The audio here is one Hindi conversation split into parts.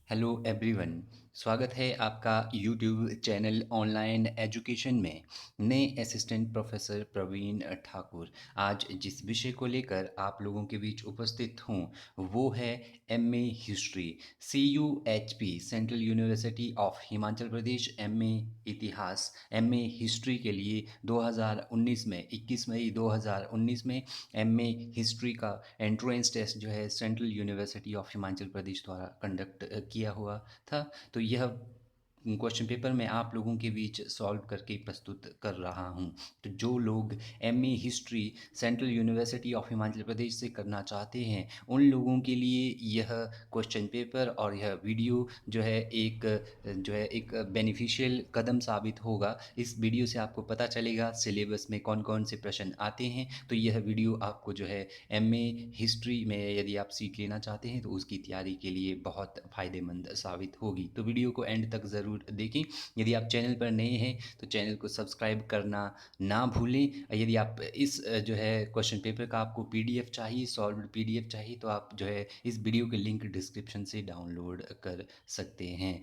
Hello everyone. स्वागत है आपका यूट्यूब चैनल ऑनलाइन एजुकेशन में। नए असिस्टेंट प्रोफेसर प्रवीण ठाकुर। आज जिस विषय को लेकर आप लोगों के बीच उपस्थित हूँ वो है MA history. CUHP central university of Himachal Pradesh MA इतिहास एमए हिस्ट्री के लिए 2019 में 21 मई 2019 में एमए हिस्ट्री का एंट्रेंस टेस्ट जो है सेंट्रल यूनिवर्सिटी ऑफ हिमाचल प्रदेश द्वारा कंडक्ट किया हुआ था। तो यह क्वेश्चन पेपर मैं आप लोगों के बीच सॉल्व करके प्रस्तुत कर रहा हूं। तो जो लोग MA history central university of Himachal Pradesh से करना चाहते हैं उन लोगों के लिए यह क्वेश्चन पेपर और यह वीडियो जो है एक बेनिफिशियल कदम साबित होगा। इस वीडियो से आपको पता चलेगा सिलेबस में कौन कौन से प्रश्न आते हैं। तो यह वीडियो आपको जो है एमए हिस्ट्री में यदि आप सीख लेना चाहते हैं तो उसकी तैयारी के लिए बहुत फ़ायदेमंद साबित होगी। तो वीडियो को एंड तक ज़रूर देखें। यदि आप चैनल पर नए हैं तो चैनल को सब्सक्राइब करना ना भूलें। यदि आप इस जो है क्वेश्चन पेपर का आपको पीडीएफ चाहिए, सॉल्व्ड पीडीएफ चाहिए, तो आप जो है इस वीडियो के लिंक डिस्क्रिप्शन से डाउनलोड कर सकते हैं।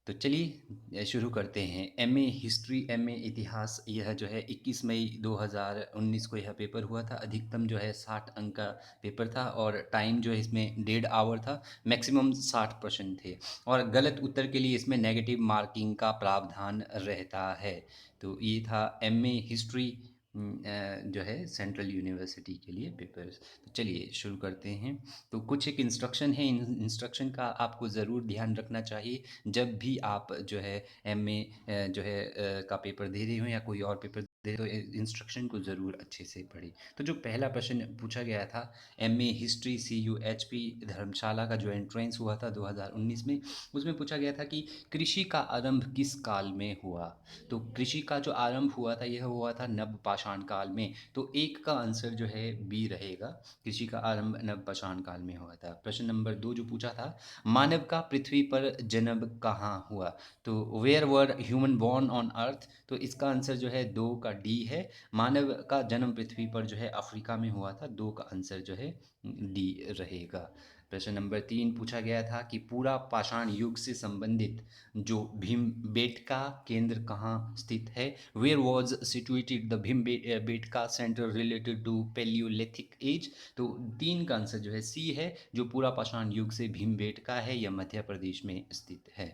तो चलिए शुरू करते हैं। एमए हिस्ट्री एमए इतिहास यह जो है 21 मई 2019 को यह पेपर हुआ था। अधिकतम जो है 60 अंक का पेपर था और टाइम जो है इसमें 1.5 आवर था। मैक्सिमम 60 प्रश्न थे और गलत उत्तर के लिए इसमें नेगेटिव मार्किंग का प्रावधान रहता है। तो ये था एमए हिस्ट्री जो है सेंट्रल यूनिवर्सिटी के लिए पेपर। तो चलिए शुरू करते हैं। तो कुछ एक इंस्ट्रक्शन है, इन इंस्ट्रक्शन का आपको ज़रूर ध्यान रखना चाहिए जब भी आप जो है एमए जो है का पेपर दे रहे हो या कोई और पेपर दे रहे हो। तो इंस्ट्रक्शन को ज़रूर अच्छे से पढ़ें। तो जो पहला प्रश्न पूछा गया था एमए हिस्ट्री CUHP धर्मशाला का जो एंट्रेंस हुआ था 2019 में, उसमें पूछा गया था कि कृषि का आरंभ किस काल में हुआ। तो कृषि का जो आरंभ हुआ था यह हुआ था नवपाषाण काल में। तो एक का आंसर जो है बी रहेगा। कृषि का आरंभ नवपाषाण काल में हुआ था। प्रश्न नंबर 2 जो पूछा था, मानव का पृथ्वी पर जन्म कहाँ हुआ। तो where were human born on earth. तो इसका आंसर जो है 2 का डी है। मानव का जन्म पृथ्वी पर जो है अफ्रीका में हुआ था। 2 का आंसर जो है डी रहेगा। प्रश्न नंबर 3 पूछा गया था कि पूरा पाषाण युग से संबंधित जो भीमबेटका केंद्र कहाँ स्थित है। Where was situated the Bhimbetka centre related to paleolithic age. तो 3 का आंसर जो है सी है। जो पूरा पाषाण युग से भीमबेटका है यह मध्य प्रदेश में स्थित है।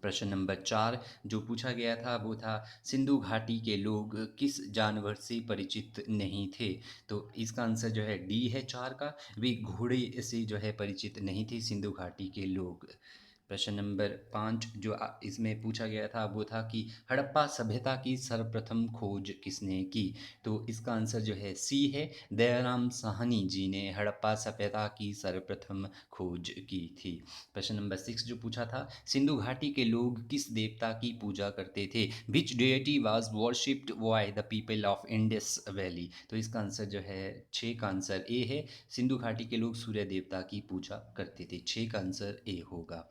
प्रश्न नंबर 4 जो पूछा गया था वो था सिंधु घाटी के लोग किस जानवर से परिचित नहीं थे। तो इसका आंसर जो है डी है 4 का। वे घोड़े से जो है परिचित नहीं थे सिंधु घाटी के लोग। प्रश्न नंबर 5 जो इसमें पूछा गया था वो था कि हड़प्पा सभ्यता की सर्वप्रथम खोज किसने की। तो इसका आंसर जो है सी है। दयाराम साहनी जी ने हड़प्पा सभ्यता की सर्वप्रथम खोज की थी। प्रश्न नंबर 6 जो पूछा था, सिंधु घाटी के लोग किस देवता की पूजा करते थे। Which deity was worshipped by the people of Indus valley. तो इसका आंसर जो है 6 का आंसर ए है। सिंधु घाटी के लोग सूर्य देवता की पूजा करते थे। 6 का आंसर ए होगा।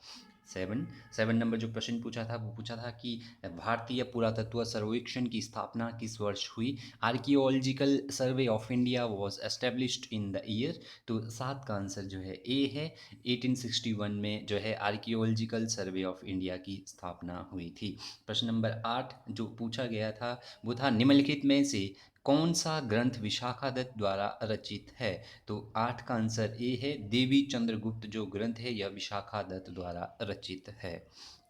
7 नंबर जो प्रश्न पूछा था वो पूछा था कि भारतीय पुरातत्व सर्वेक्षण की स्थापना किस वर्ष हुई। Archaeological survey of India was established in the year. तो 7 का आंसर जो है ए है। 1861 में जो है आर्कियोलॉजिकल सर्वे ऑफ इंडिया की स्थापना हुई थी। प्रश्न नंबर 8 जो पूछा गया था वो था निम्नलिखित में से कौन सा ग्रंथ विशाखादत्त द्वारा रचित है। तो 8 का आंसर ए है। देवी चंद्रगुप्त जो ग्रंथ है यह विशाखादत्त द्वारा रचित है।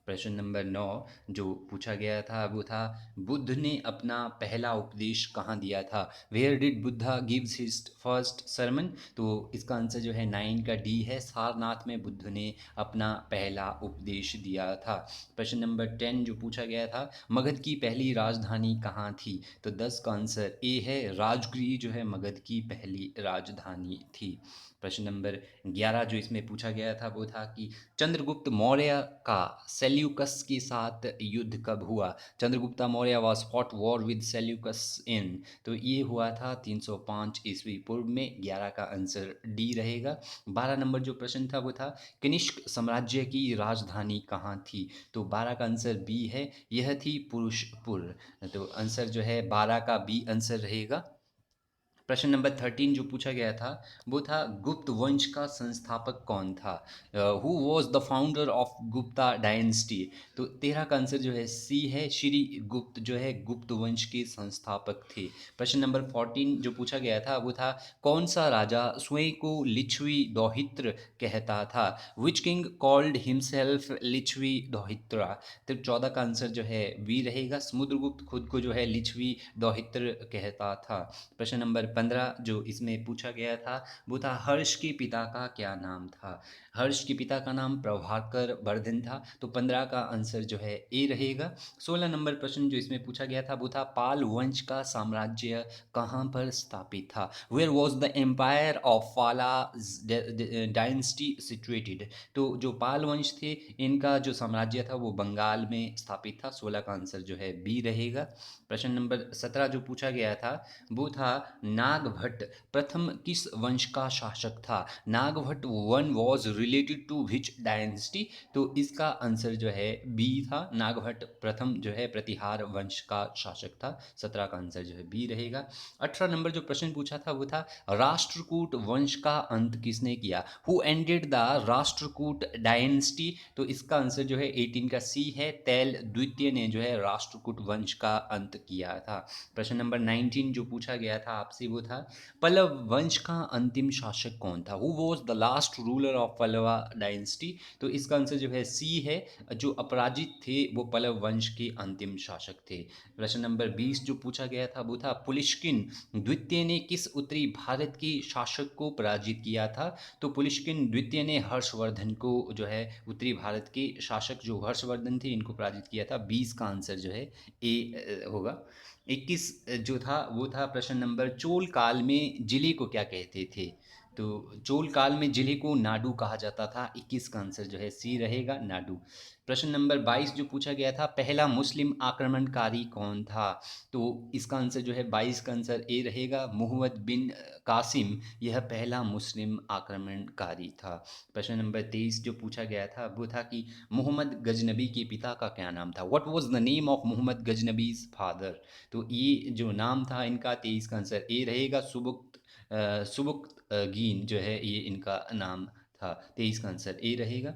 प्रश्न नंबर 9 जो पूछा गया था वो था बुद्ध ने अपना पहला उपदेश कहाँ दिया था। Where did Buddha gives his first sermon. तो इसका आंसर जो है 9 का डी है। सारनाथ में बुद्ध ने अपना पहला उपदेश दिया था। प्रश्न नंबर 10 जो पूछा गया था मगध की पहली राजधानी कहाँ थी। तो 10 का आंसर ए है। राजगृह जो है मगध की पहली राजधानी थी। प्रश्न नंबर 11 जो इसमें पूछा गया था वो था कि चंद्रगुप्त मौर्य का सेल्यूकस के साथ युद्ध कब हुआ। Chandragupta Maurya was fought war with Seleucus in. तो ये हुआ था 305 ईस्वी पूर्व में। 11 का आंसर डी रहेगा। 12 नंबर जो प्रश्न था वो था कनिष्क साम्राज्य की राजधानी कहाँ थी। तो 12 का आंसर बी है। यह थी पुरुषपुर। तो आंसर जो है 12 का बी आंसर रहेगा। प्रश्न नंबर 13 जो पूछा गया था वो था गुप्त वंश का संस्थापक कौन था। Who was the founder of Gupta dynasty. तो 13 का आंसर जो है सी है, श्री गुप्त जो है गुप्त वंश के संस्थापक थे। प्रश्न नंबर 14 जो पूछा गया था वो था कौन सा राजा स्वयं को लिच्छवी दोहित्र कहता था। Which king called himself Licchavi दोहित्रा। तो 14 का आंसर जो है बी रहेगा, समुद्रगुप्त खुद को जो है लिच्छवी दोहित्र कहता था। प्रश्न नंबर 15 जो इसमें पूछा गया था वो था हर्ष के पिता का क्या नाम था। हर्ष के पिता का नाम प्रभाकर वर्धन था। तो 15 का आंसर जो है ए रहेगा। 16 नंबर प्रश्न जो इसमें पूछा गया था वो था पाल वंश का साम्राज्य कहाँ पर स्थापित था। Where was the empire of Pala dynasty situated. तो जो पाल वंश थे इनका जो साम्राज्य था वो बंगाल में स्थापित था। 16 का आंसर जो है बी रहेगा। प्रश्न नंबर 17 जो पूछा गया था वो था नागभट्ट प्रथम किस वंश का शासक था। Nagabhata one was related to which dynasty. तो इसका आंसर जो है बी था, नागभट्ट प्रथम जो है प्रतिहार वंश का शासक था। 17 का आंसर जो है बी रहेगा। 18 नंबर जो प्रश्न पूछा था वो था राष्ट्रकूट वंश का अंत किसने किया। Who ended the Rashtrakuta dynasty. तो इसका आंसर जो है 18 का सी है, तैल द्वितीय ने जो है राष्ट्रकूट वंश का अंत किया था। प्रश्न नंबर 19 जो पूछा गया था आपसे वो था पल्लव वंश का अंतिम शासक कौन था। Who was the last ruler of Pallava dynasty. तो इसका आंसर जो है सी है, जो अपराजित थे वो पल्लव वंश के अंतिम शासक थे। प्रश्न नंबर 20 जो पूछा गया था वो था पुलिश्किन द्वितीय ने किस उत्तरी भारत के शासक को पराजित किया था। तो पुलिश्किन द्वितीय ने हर्षवर्धन को जो है उत्तरी भारत के शासक जो हर्षवर्धन थे इनको पराजित किया था। 20 का आंसर जो है ए होगा। 21 जो था वो था प्रश्न नंबर चोल काल में जिले को क्या कहते थे। तो चोल काल में जिले को नाडू कहा जाता था। 21 का आंसर जो है सी रहेगा, नाडू। प्रश्न नंबर 22 जो पूछा गया था पहला मुस्लिम आक्रमणकारी कौन था। तो इसका आंसर जो है 22 का आंसर ए रहेगा, मोहम्मद बिन कासिम यह पहला मुस्लिम आक्रमणकारी था। प्रश्न नंबर 23 जो पूछा गया था वो था कि मोहम्मद गजनबी के पिता का क्या नाम था। What was the name of Mohammad Ghaznavi's father. तो ये जो नाम था इनका 23 का आंसर ए रहेगा, सुबुक्तगीन जो है ये इनका नाम था। 23 का आंसर ए रहेगा।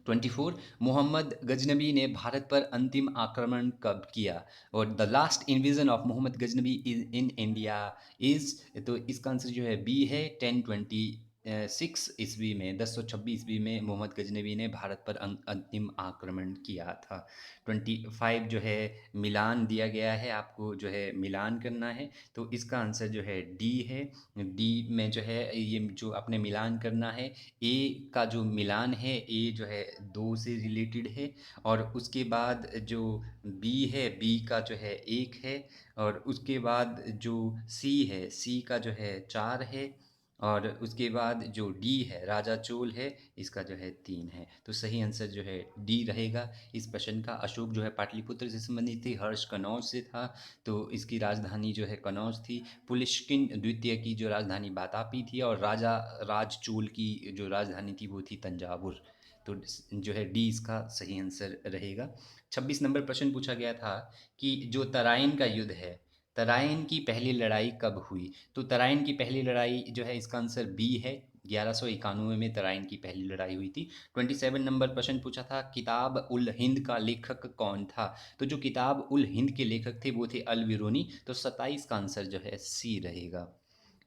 24 मोहम्मद गजनबी ने भारत पर अंतिम आक्रमण कब किया। और the last invasion of Mohammad Ghaznavi is in India is. तो इसका आंसर जो है बी है, 1026 ईस्वी में 1026 ईस्वी में मोहम्मद गजनबी ने भारत पर अंतिम आक्रमण किया था। 25 जो है मिलान दिया गया है, आपको जो है मिलान करना है। तो इसका आंसर जो है डी है। डी में जो है ये जो आपने मिलान करना है, ए का जो मिलान है ए जो है 2 से रिलेटेड है, और उसके बाद जो बी है बी का जो है 1 है, और उसके बाद जो सी है सी का जो है 4 है, और उसके बाद जो डी है राजा चोल है इसका जो है 3 है। तो सही आंसर जो है डी रहेगा इस प्रश्न का। अशोक जो है पाटलिपुत्र से संबंधित थी, हर्ष कनौज से था, तो इसकी राजधानी जो है कनौज थी। पुलिश्किन द्वितीय की जो राजधानी बातापी थी, और राजा राजचोल की जो राजधानी थी वो थी तंजावुर। तो जो है डी इसका सही आंसर रहेगा। 26 नंबर प्रश्न पूछा गया था कि जो तराइन का युद्ध है, तराइन की पहली लड़ाई कब हुई। तो तराइन की पहली लड़ाई जो है इसका आंसर बी है, 1191 में तराइन की पहली लड़ाई हुई थी। 27 नंबर प्रश्न पूछा था किताब उल हिंद का लेखक कौन था। तो जो किताब उल हिंद के लेखक थे वो थे अल बिरूनी। तो 27 का आंसर जो है सी रहेगा।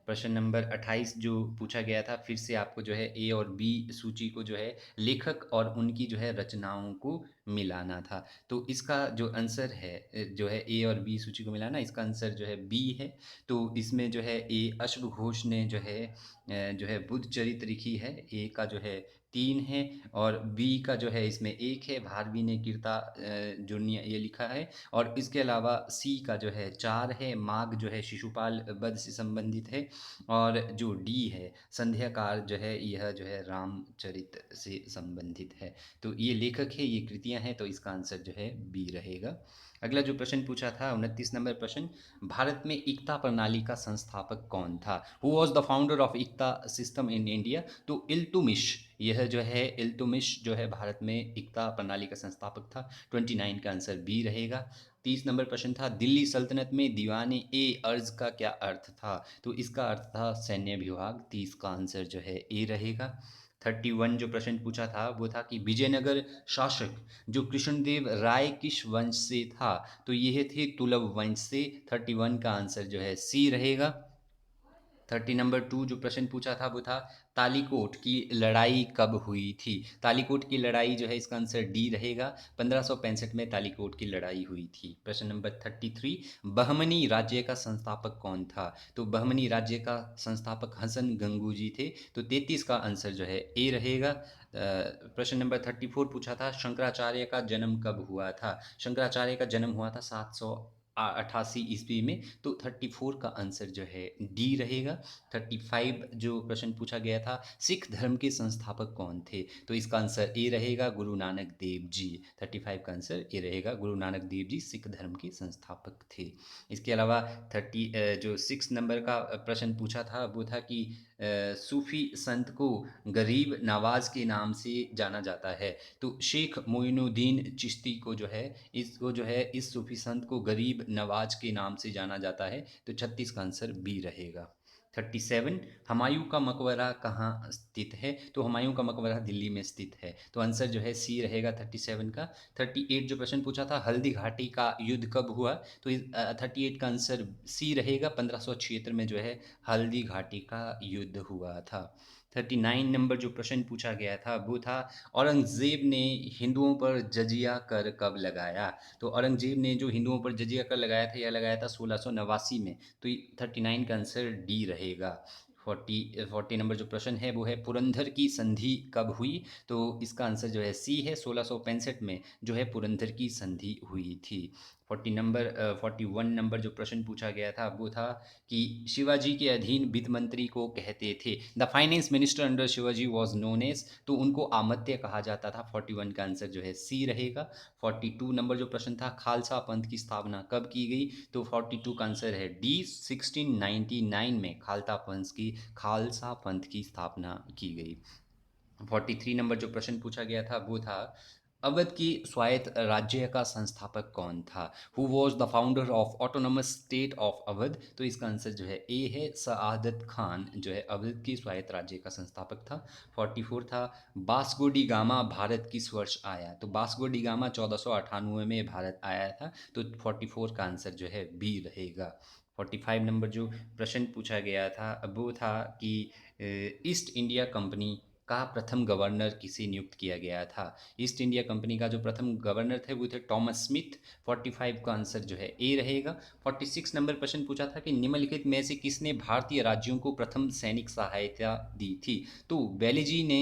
प्रश्न नंबर 28 जो पूछा गया था, फिर से आपको जो है ए और बी सूची को जो है लेखक और उनकी जो है रचनाओं को मिलाना था। तो इसका जो आंसर है जो है ए और बी सूची को मिलाना, इसका आंसर जो है बी है। तो इसमें जो है ए अश्व घोष ने जो है बुद्ध चरित्र लिखी है, ए का जो है 3 है, और बी का जो है इसमें 1 है, भारवी ने कीर्ता जुर्निया ये लिखा है, और इसके अलावा सी का जो है 4 है, माघ जो है शिशुपाल वध से संबंधित है, और जो डी है संध्याकार जो है यह जो है रामचरित से संबंधित है। तो ये लेखक है, ये कृतियां हैं, तो इसका आंसर जो है बी रहेगा। अगला जो प्रश्न पूछा था 29 नंबर प्रश्न, भारत में इक्ता प्रणाली का संस्थापक कौन था। Who was the founder of iqta system in India. तो इल्तुमिश यह जो है इल्तुतमिश जो है भारत में इक्ता प्रणाली का संस्थापक था। 29 का आंसर बी रहेगा। 30 नंबर प्रश्न था, दिल्ली सल्तनत में दीवाने ए अर्ज का क्या अर्थ था? तो इसका अर्थ था सैन्य विभाग। 30 का आंसर जो है ए रहेगा। 31 जो प्रश्न पूछा था वो था कि विजयनगर शासक जो कृष्णदेव राय किस वंश से था? तो यह थे तुलव वंश से। 31 का आंसर जो है सी रहेगा। 30 नंबर 2 जो प्रश्न पूछा था वो था, तालीकोट की लड़ाई कब हुई थी? तालीकोट की लड़ाई जो है इसका आंसर डी रहेगा। 1565 में तालीकोट की लड़ाई हुई थी। प्रश्न नंबर 33, बहमनी राज्य का संस्थापक कौन था? तो बहमनी राज्य का संस्थापक हसन गंगूजी थे। तो 33 का आंसर जो है ए रहेगा। प्रश्न नंबर 34 पूछा था, शंकराचार्य का जन्म कब हुआ था? शंकराचार्य का जन्म हुआ था 788 ईस्वी में। तो 34 का आंसर जो है डी रहेगा। 35 जो प्रश्न पूछा गया था, सिख धर्म के संस्थापक कौन थे? तो इसका आंसर ए रहेगा, गुरु नानक देव जी। 35 का आंसर ए रहेगा, गुरु नानक देव जी सिख धर्म के संस्थापक थे। इसके अलावा 6 नंबर का प्रश्न पूछा था वो था कि सूफी संत को गरीब नवाज के नाम से जाना जाता है। तो शेख मोइनुद्दीन चिश्ती को जो है इसको जो है इस सूफी संत को गरीब नवाज के नाम से जाना जाता है। तो 36 का आंसर बी रहेगा। 37, हुमायूं का मकबरा कहाँ स्थित है? तो हुमायूं का मकबरा दिल्ली में स्थित है। तो आंसर जो है सी रहेगा 37 का। 38 जो प्रश्न पूछा था, हल्दी घाटी का युद्ध कब हुआ? तो 38 का आंसर सी रहेगा। 1576 में जो है हल्दी घाटी का युद्ध हुआ था। 39 नंबर जो प्रश्न पूछा गया था वो था, औरंगज़ेब ने हिंदुओं पर जजिया कर कब लगाया? तो औरंगज़ेब ने जो हिंदुओं पर जजिया कर लगाया था यह लगाया था 1689 में। तो 39 का आंसर डी रहेगा। 40 नंबर जो प्रश्न है वो है, पुरंदर की संधि कब हुई? तो इसका आंसर जो है सी है। 1665 में जो है पुरंदर की संधि हुई थी। 41 नंबर जो प्रश्न पूछा गया था वो था कि शिवाजी के अधीन वित्त मंत्री को कहते थे, the finance minister under Shivaji was known as. तो उनको आमत्य कहा जाता था। 41 का आंसर जो है सी रहेगा। 42 नंबर जो प्रश्न था, खालसा पंथ की स्थापना कब की गई? तो 42 का आंसर है डी। 1699 में खालसा पंथ की स्थापना की गई। 43 नंबर जो प्रश्न पूछा गया था वो था, अवध की स्वायत्त राज्य का संस्थापक कौन था? Who was the founder of autonomous state of Awadh? तो इसका आंसर जो है ए है, सआदत खान जो है अवध की स्वायत्त राज्य का संस्थापक था। 44 था, बास्को डी गामा भारत किस वर्ष आया? तो बास्को डी गामा 1498 में भारत आया था। तो 44 का आंसर जो है बी रहेगा। 45 नंबर जो प्रश्न पूछा गया था वो था कि ईस्ट इंडिया कंपनी का प्रथम गवर्नर किसे नियुक्त किया गया था? ईस्ट इंडिया कंपनी का जो प्रथम गवर्नर थे वो थे टॉमस स्मिथ। 45 का आंसर जो है ए रहेगा। 46 नंबर प्रश्न पूछा था कि निम्नलिखित में से किसने भारतीय राज्यों को प्रथम सैनिक सहायता दी थी? तो बेलीजी ने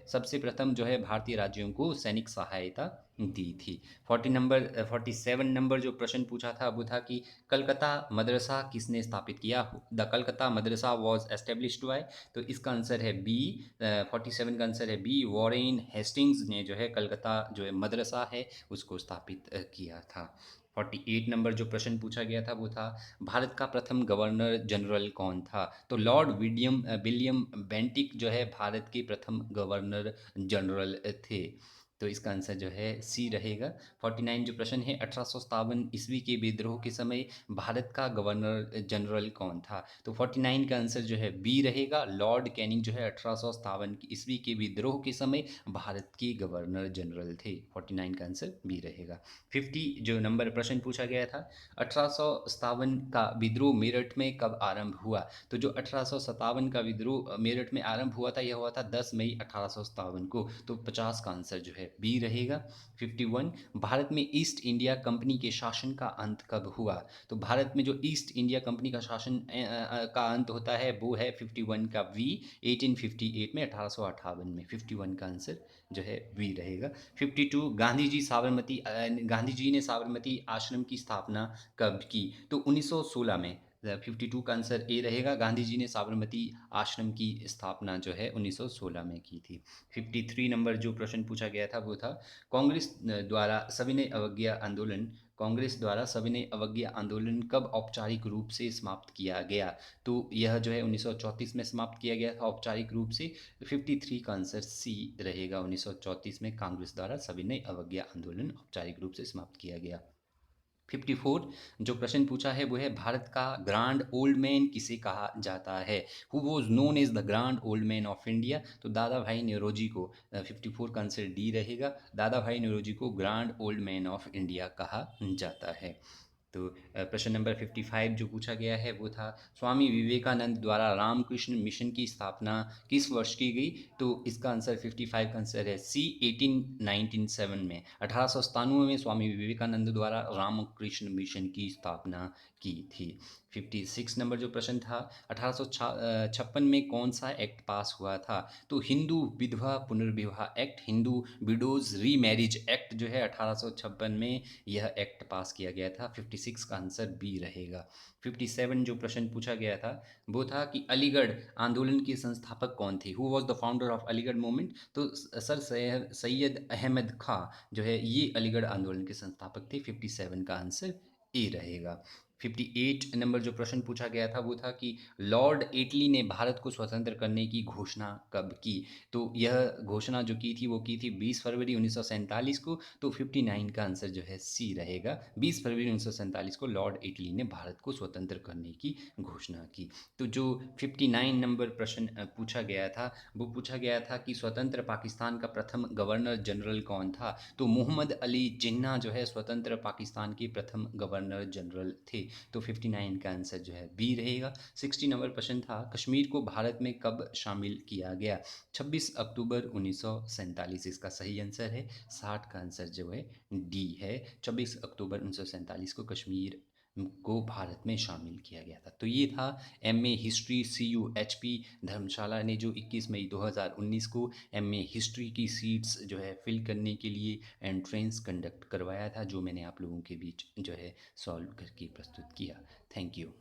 सबसे प्रथम जो है भारतीय राज्यों को सैनिक सहायता दी थी। 47 नंबर जो प्रश्न पूछा था वो था कि कलकत्ता मदरसा किसने स्थापित किया? The Calcutta Madrasa was established by. तो इसका आंसर है बी। 47 का आंसर है बी, वॉरेन हेस्टिंग्स ने जो है कलकत्ता जो है मदरसा है उसको स्थापित किया था। 48 नंबर जो प्रश्न पूछा गया था वो था, भारत का प्रथम गवर्नर जनरल कौन था? तो लॉर्ड विलियम बेंटिक जो है भारत के प्रथम गवर्नर जनरल थे। तो इसका आंसर जो है सी रहेगा। 49 जो प्रश्न है, 1857 ईस्वी के विद्रोह के समय भारत का गवर्नर जनरल कौन था? तो 49 का आंसर जो है बी रहेगा, लॉर्ड कैनिंग जो है 1857 ईस्वी के विद्रोह के समय भारत के गवर्नर जनरल थे। 49 का आंसर बी रहेगा। 50 जो नंबर प्रश्न पूछा गया था, 1857 का विद्रोह मेरठ में कब आरंभ हुआ? तो जो 1857 का विद्रोह मेरठ में आरंभ हुआ था यह हुआ था 10 मई 1857 को। तो 50 का आंसर जो है बी रहेगा। 51, भारत में ईस्ट इंडिया कंपनी के शासन का अंत कब हुआ? तो भारत में जो ईस्ट इंडिया कंपनी का शासन का अंत होता है वो है 51 का वी, 1858 में, 1858 में। 51 का आंसर जो है वी रहेगा। 52, गांधी जी ने साबरमती आश्रम की स्थापना कब की? तो 1916 में। 52 का आंसर ए रहेगा, गांधी जी ने साबरमती आश्रम की स्थापना जो है 1916 में की थी। 53 नंबर जो प्रश्न पूछा गया था वो था, कांग्रेस द्वारा सविनय अवज्ञा आंदोलन कांग्रेस द्वारा सविनय अवज्ञा आंदोलन कब औपचारिक रूप से समाप्त किया गया? तो यह जो है 1934 में समाप्त किया गया था औपचारिक रूप से। 53 का आंसर सी रहेगा। 1934 में कांग्रेस द्वारा सविनय अवज्ञा आंदोलन औपचारिक रूप से समाप्त किया गया। 54 जो प्रश्न पूछा है वो है, भारत का ग्रांड ओल्ड मैन किसे कहा जाता है? Who was known as the grand old man of India? तो दादा भाई नौरोजी को। 54 का आंसर डी रहेगा। दादा भाई नौरोजी को grand old man of India कहा जाता है। तो प्रश्न नंबर 55 जो पूछा गया है वो था, स्वामी विवेकानंद द्वारा रामकृष्ण मिशन की स्थापना किस वर्ष की गई? तो इसका आंसर 55 का आंसर है सी 1897 में। 1897 में स्वामी विवेकानंद द्वारा रामकृष्ण मिशन की स्थापना की थी। 56 नंबर जो प्रश्न था, 1856 में कौन सा एक्ट पास हुआ था? तो हिंदू विधवा पुनर्विवाह act, Hindu widows remarriage act जो है 1856 में यह एक्ट पास किया गया था। 56 का आंसर बी रहेगा। 57 जो प्रश्न पूछा गया था वो था कि अलीगढ़ आंदोलन के संस्थापक कौन थे? Who was the founder of Aligarh movement? तो सर सैयद अहमद खां जो है ये अलीगढ़ आंदोलन के संस्थापक थे। 57 का आंसर ए रहेगा। 58 नंबर जो प्रश्न पूछा गया था वो था कि लॉर्ड एटली ने भारत को स्वतंत्र करने की घोषणा कब की? तो यह घोषणा जो की थी वो की थी 20 फरवरी 1947 को। तो 59 का आंसर जो है सी रहेगा। 20 फरवरी 1947 को लॉर्ड एटली ने भारत को स्वतंत्र करने की घोषणा की। तो जो 59 नंबर प्रश्न पूछा गया था वो पूछा गया था कि स्वतंत्र पाकिस्तान का प्रथम गवर्नर जनरल कौन था? तो मोहम्मद अली जिन्ना जो है स्वतंत्र पाकिस्तान के प्रथम गवर्नर जनरल थे। तो 59 का आंसर जो है बी रहेगा। 60 नंबर प्रश्न था, कश्मीर को भारत में कब शामिल किया गया? 26 अक्टूबर 1947 इसका सही आंसर है। 60 का आंसर जो है डी है। 26 अक्टूबर 1947 को कश्मीर को भारत में शामिल किया गया था। तो ये था एमए हिस्ट्री CUHP धर्मशाला ने जो 21 मई 2019 को एमए हिस्ट्री की सीट्स जो है फिल करने के लिए एंट्रेंस कंडक्ट करवाया था, जो मैंने आप लोगों के बीच जो है सॉल्व करके प्रस्तुत किया। Thank you.